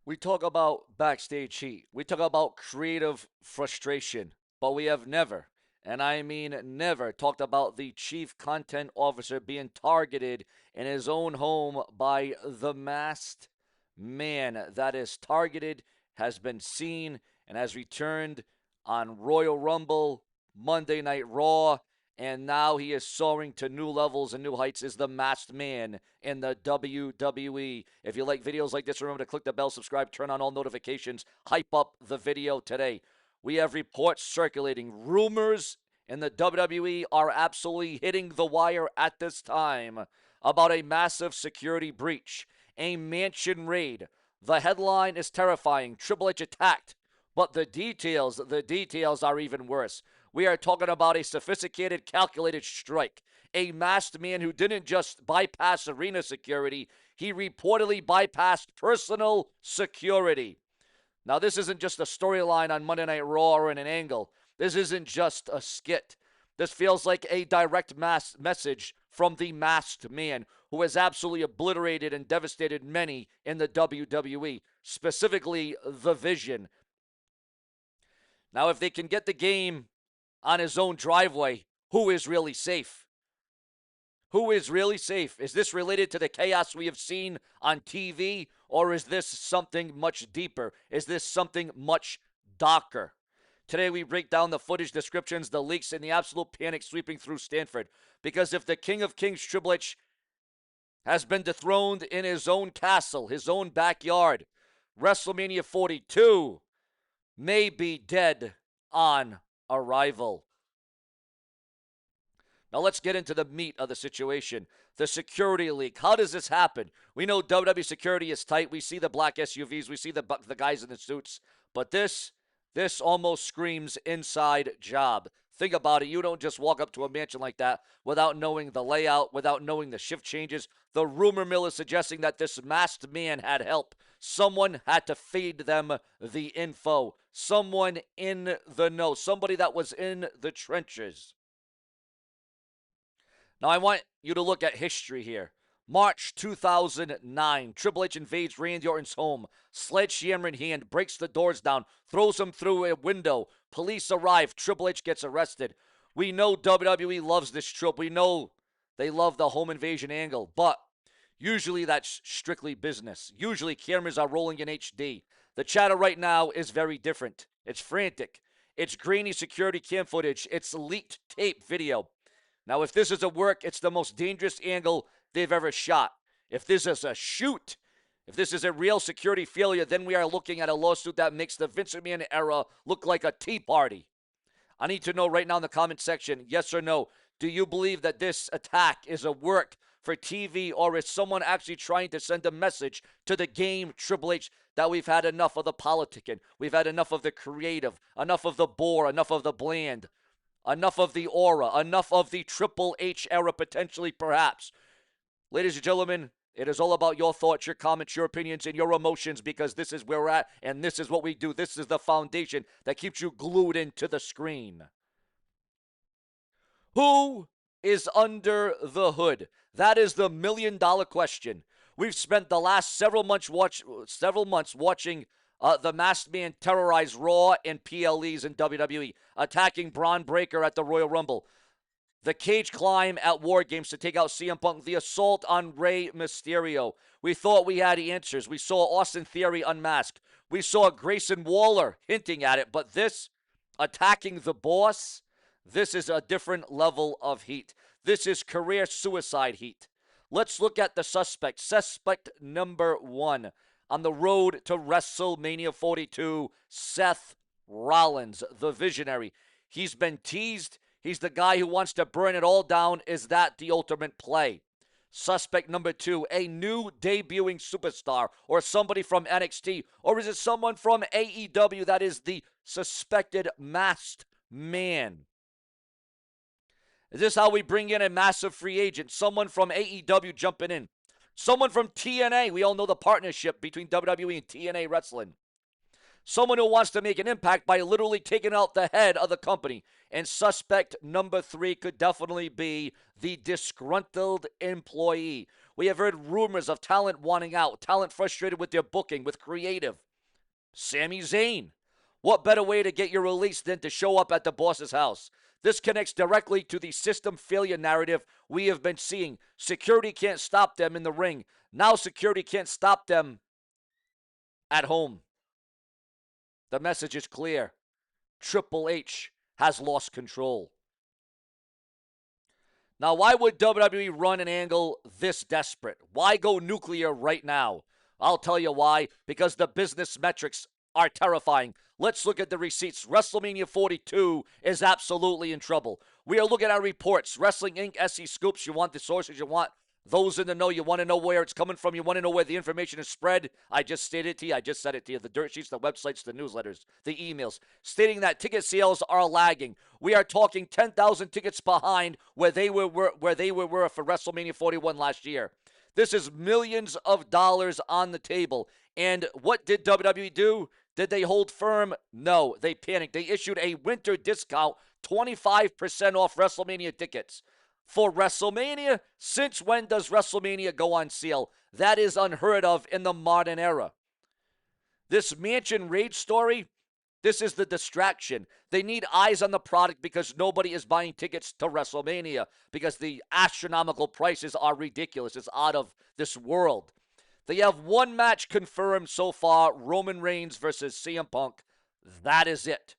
We talk about backstage heat. We talk about creative frustration, but we have never, and I mean never, talked about the chief content officer being targeted in his own home by the masked man. That is targeted, has been seen, and has returned on Royal Rumble, Monday Night Raw, and now he is soaring to new levels and new heights is the masked man in the WWE. If you like videos like this, remember to click the bell, subscribe, turn on all notifications, hype up the video today. We have reports circulating. Rumors in the WWE are absolutely hitting the wire at this time about a massive security breach, a mansion raid. The headline is terrifying. Triple H attacked, but the details are even worse. We are talking about a sophisticated, calculated strike. A masked man who didn't just bypass arena security, he reportedly bypassed personal security. Now, this isn't just a storyline on Monday Night Raw or in an angle. This isn't just a skit. This feels like a direct message from the masked man who has absolutely obliterated and devastated many in the WWE, specifically the Vision. Now, if they can get the game on his own driveway, who is really safe? Who is really safe? Is this related to the chaos we have seen on TV, or is this something much deeper? Is this something much darker? Today we break down the footage, descriptions, the leaks, and the absolute panic sweeping through Stanford. Because if the King of Kings, Triple H, has been dethroned in his own castle, his own backyard, WrestleMania 42 may be dead on arrival. Now let's get into the meat of the situation. The security leak. How does this happen? We know WWE security is tight. We see the black SUVs. We see the guys in the suits. But this almost screams inside job. Think about it. You don't just walk up to a mansion like that without knowing the layout, without knowing the shift changes. The rumor mill is suggesting that this masked man had help. Someone had to feed them the info. Someone in the know. Somebody that was in the trenches. Now, I want you to look at history here. March 2009, Triple H invades Randy Orton's home, sledgehammer in hand, breaks the doors down, throws him through a window. Police arrive. Triple H gets arrested. We know WWE loves this trope. We know they love the home invasion angle, but usually that's strictly business. Usually cameras are rolling in HD. The chatter right now is very different. It's frantic. It's grainy security cam footage. It's leaked tape video. Now, if this is a work, it's the most dangerous angle they've ever shot. If this is a shoot, if this is a real security failure, then we are looking at a lawsuit that makes the Vince McMahon era look like a tea party. I need to know right now in the comment section, yes or no. Do you believe that this attack is a work for TV, or is someone actually trying to send a message to the game, Triple H, that we've had enough of the politicking, we've had enough of the creative, enough of the bore, enough of the bland, enough of the aura, enough of the Triple H era potentially, perhaps. Ladies and gentlemen, it is all about your thoughts, your comments, your opinions, and your emotions, because this is where we're at, and this is what we do. This is the foundation that keeps you glued into the screen. Who is under the hood? That is the million-dollar question. We've spent the last several months watching the masked man terrorize Raw and PLEs in WWE, attacking Braun Breaker at the Royal Rumble, the cage climb at War Games to take out CM Punk, the assault on Rey Mysterio. We thought we had answers. We saw Austin Theory unmasked. We saw Grayson Waller hinting at it, but this, attacking the boss, this is a different level of heat. This is career suicide heat. Let's look at the suspect. Suspect number one on the road to WrestleMania 42, Seth Rollins, the visionary. He's been teased. He's the guy who wants to burn it all down. Is that the ultimate play? Suspect number two, a new debuting superstar or somebody from NXT, or is it someone from AEW that is the suspected masked man? Is this how we bring in a massive free agent? Someone from AEW jumping in. Someone from TNA. We all know the partnership between WWE and TNA Wrestling. Someone who wants to make an impact by literally taking out the head of the company. And suspect number three could definitely be the disgruntled employee. We have heard rumors of talent wanting out, talent frustrated with their booking, with creative. Sami Zayn. What better way to get your release than to show up at the boss's house? This connects directly to the system failure narrative we have been seeing. Security can't stop them in the ring. Now security can't stop them at home. The message is clear. Triple H has lost control. Now, why would WWE run an angle this desperate? Why go nuclear right now? I'll tell you why. Because the business metrics are terrifying. Let's look at the receipts. WrestleMania 42 is absolutely in trouble. We are looking at reports. Wrestling Inc., SE Scoops. You want the sources, you want those in the know. You want to know where it's coming from. You want to know where the information is spread. I just stated it to you. I just said it to you. The dirt sheets, the websites, the newsletters, the emails, stating that ticket sales are lagging. We are talking 10,000 tickets behind where they were for WrestleMania 41 last year. This is millions of dollars on the table. And what did WWE do? Did they hold firm? No, they panicked. They issued a winter discount, 25% off WrestleMania tickets. For WrestleMania, since when does WrestleMania go on sale? That is unheard of in the modern era. This mansion raid story, this is the distraction. They need eyes on the product because nobody is buying tickets to WrestleMania because the astronomical prices are ridiculous. It's out of this world. They have one match confirmed so far, Roman Reigns versus CM Punk. That is it.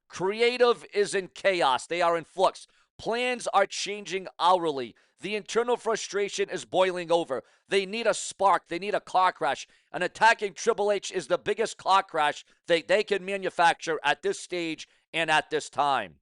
Creative is in chaos. They are in flux. Plans are changing hourly. The internal frustration is boiling over. They need a spark. They need a car crash. And attacking Triple H is the biggest car crash they can manufacture at this stage and at this time.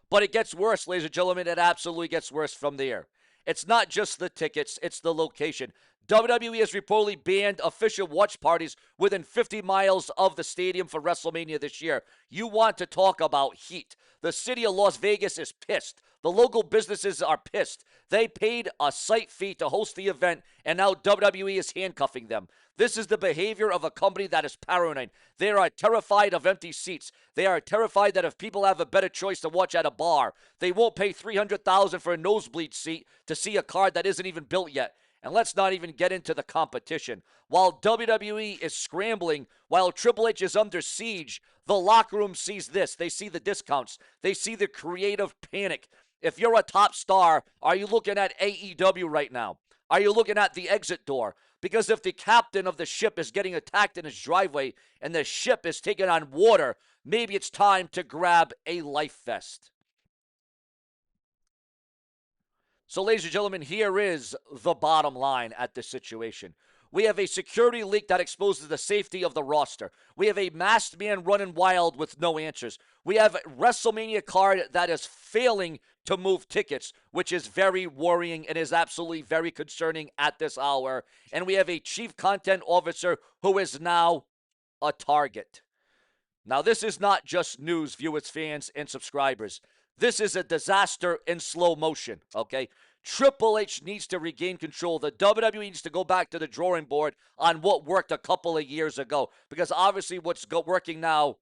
But it gets worse, ladies and gentlemen. It absolutely gets worse from there. It's not just the tickets, it's the location. WWE has reportedly banned official watch parties within 50 miles of the stadium for WrestleMania this year. You want to talk about heat. The city of Las Vegas is pissed. The local businesses are pissed. They paid a site fee to host the event, and now WWE is handcuffing them. This is the behavior of a company that is paranoid. They are terrified of empty seats. They are terrified that if people have a better choice to watch at a bar, they won't pay $300,000 for a nosebleed seat to see a card that isn't even built yet. And let's not even get into the competition. While WWE is scrambling, while Triple H is under siege, the locker room sees this. They see the discounts. They see the creative panic. If you're a top star, are you looking at AEW right now? Are you looking at the exit door? Because if the captain of the ship is getting attacked in his driveway and the ship is taking on water, maybe it's time to grab a life vest. So, ladies and gentlemen, here is the bottom line at this situation. We have a security leak that exposes the safety of the roster. We have a masked man running wild with no answers. We have a WrestleMania card that is failing to move tickets, which is very worrying and is absolutely very concerning at this hour. And we have a chief content officer who is now a target. Now, this is not just news, viewers, fans, and subscribers. This is a disaster in slow motion, okay? Triple H needs to regain control. The WWE needs to go back to the drawing board on what worked a couple of years ago. Because obviously what's working now,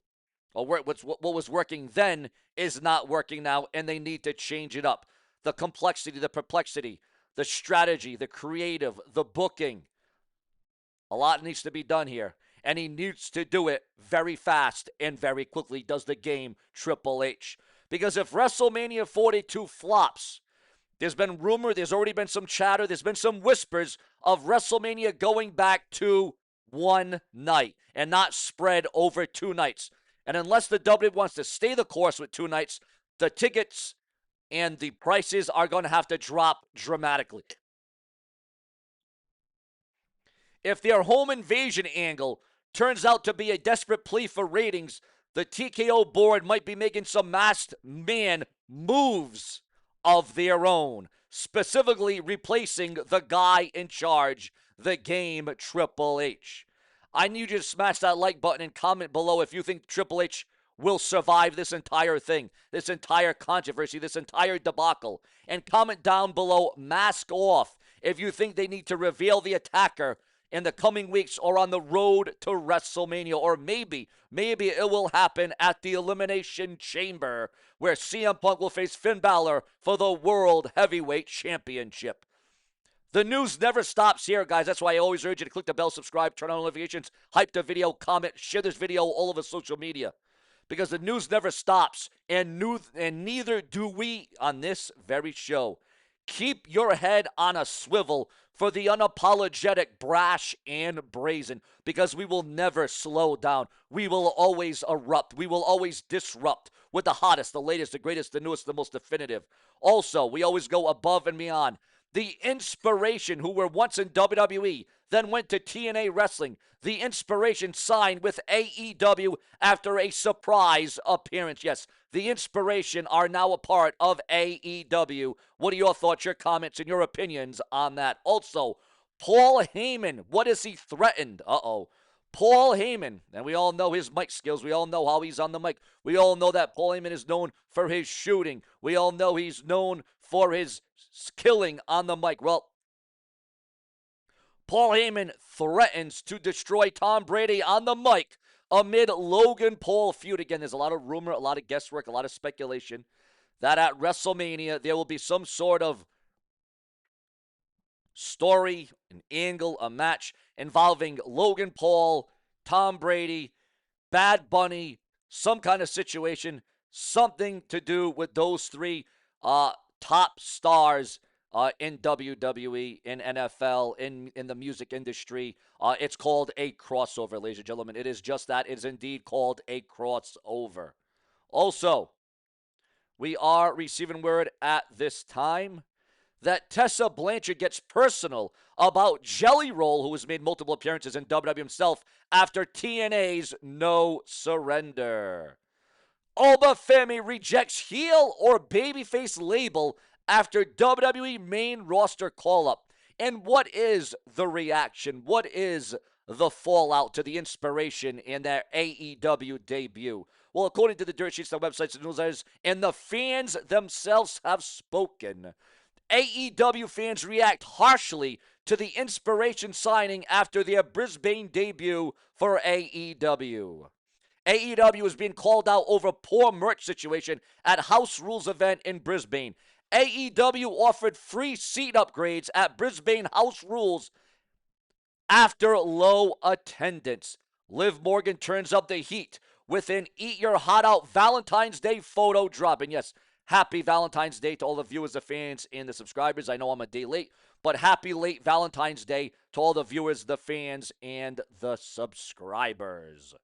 or what was working then, is not working now, and they need to change it up. The complexity, the perplexity, the strategy, the creative, the booking. A lot needs to be done here. And he needs to do it very fast and very quickly, does the game Triple H. Because if WrestleMania 42 flops, there's been rumor, there's already been some chatter, there's been some whispers of WrestleMania going back to one night and not spread over 2 nights. And unless the WWE wants to stay the course with 2 nights, the tickets and the prices are going to have to drop dramatically. If their home invasion angle turns out to be a desperate plea for ratings, the TKO board might be making some masked man moves of their own, specifically replacing the guy in charge, the game Triple H. I need you to smash that like button and comment below if you think Triple H will survive this entire thing, this entire controversy, this entire debacle. And comment down below, mask off, if you think they need to reveal the attacker in the coming weeks or on the road to WrestleMania. Or maybe it will happen at the Elimination Chamber where CM Punk will face Finn Balor for the World Heavyweight Championship. The news never stops here, guys. That's why I always urge you to click the bell, subscribe, turn on notifications, hype the video, comment, share this video all over social media. Because the news never stops, and neither do we on this very show. Keep your head on a swivel for the unapologetic, brash, and brazen, because we will never slow down. We will always erupt. We will always disrupt with the hottest, the latest, the greatest, the newest, the most definitive. Also, we always go above and beyond. The Inspiration, who were once in WWE, then went to TNA Wrestling. The Inspiration signed with AEW after a surprise appearance. Yes, the Inspiration are now a part of AEW. What are your thoughts, your comments, and your opinions on that? Also, Paul Heyman, what is he threatened? Paul Heyman, and we all know his mic skills. We all know how he's on the mic. We all know that Paul Heyman is known for his shooting. We all know he's known for his killing on the mic. Well, Paul Heyman threatens to destroy Tom Brady on the mic amid Logan Paul feud. Again, there's a lot of rumor, a lot of guesswork, a lot of speculation that at WrestleMania there will be some sort of story, an angle, a match involving Logan Paul, Tom Brady, Bad Bunny, some kind of situation, something to do with those three top stars in WWE, in NFL, in the music industry. It's called a crossover, ladies and gentlemen. It is just that. It is indeed called a crossover. Also, we are receiving word at this time that Tessa Blanchard gets personal about Jelly Roll, who has made multiple appearances in WWE himself, after TNA's No Surrender. Alba Family rejects heel or babyface label after WWE main roster call-up. And what is the reaction? What is the fallout to the Inspiration in their AEW debut? Well, according to the dirt sheets, the websites, and newsletters, and the fans themselves have spoken, AEW fans react harshly to the Inspiration signing after their Brisbane debut for AEW. AEW is being called out over poor merch situation at House Rules event in Brisbane. AEW offered free seat upgrades at Brisbane House Rules after low attendance. Liv Morgan turns up the heat with an Eat Your Heart Out Valentine's Day photo drop. And yes, happy Valentine's Day to all the viewers, the fans, and the subscribers. I know I'm a day late, but happy late Valentine's Day to all the viewers, the fans, and the subscribers.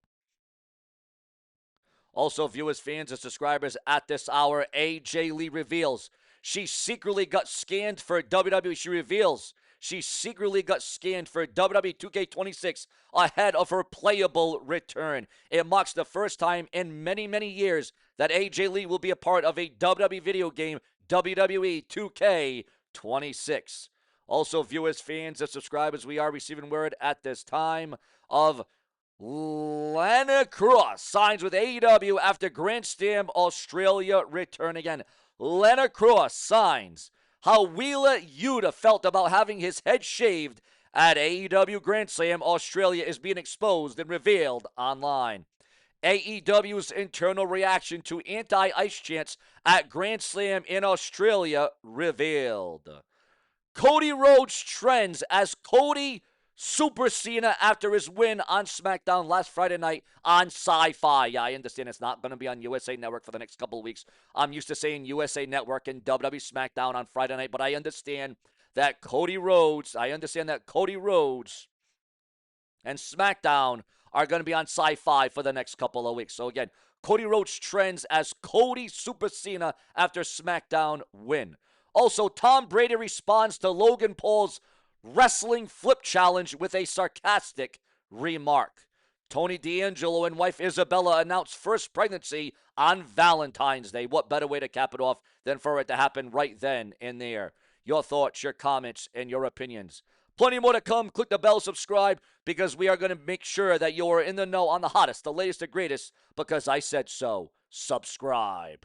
Also, viewers, fans, and subscribers, at this hour, AJ Lee reveals she secretly got scanned for WWE. She reveals she secretly got scanned for WWE 2K26 ahead of her playable return. It marks the first time in many, many years that AJ Lee will be a part of a WWE video game, WWE 2K26. Also, viewers, fans, and subscribers, we are receiving word at this time of Lana Cross signs with AEW after Grand Slam Australia return. Again, Lana Cross signs. How Wheeler Yuta felt about having his head shaved at AEW Grand Slam Australia is being exposed and revealed online. AEW's internal reaction to anti-ice chants at Grand Slam in Australia revealed. Cody Rhodes trends as Cody Super Cena after his win on SmackDown last Friday night on Sci-Fi. Yeah, I understand it's not going to be on USA Network for the next couple of weeks. I'm used to saying USA Network and WWE SmackDown on Friday night, but I understand that Cody Rhodes and SmackDown are going to be on Sci-Fi for the next couple of weeks. So again, Cody Rhodes trends as Cody Super Cena after SmackDown win. Also, Tom Brady responds to Logan Paul's wrestling flip challenge with a sarcastic remark. Tony D'Angelo and wife Isabella announced first pregnancy on Valentine's Day. What better way to cap it off than for it to happen right then and there? Your thoughts, your comments, and your opinions. Plenty more to come. Click the bell, subscribe, because we are going to make sure that you're in the know on the hottest, the latest, the greatest, because I said so. Subscribe.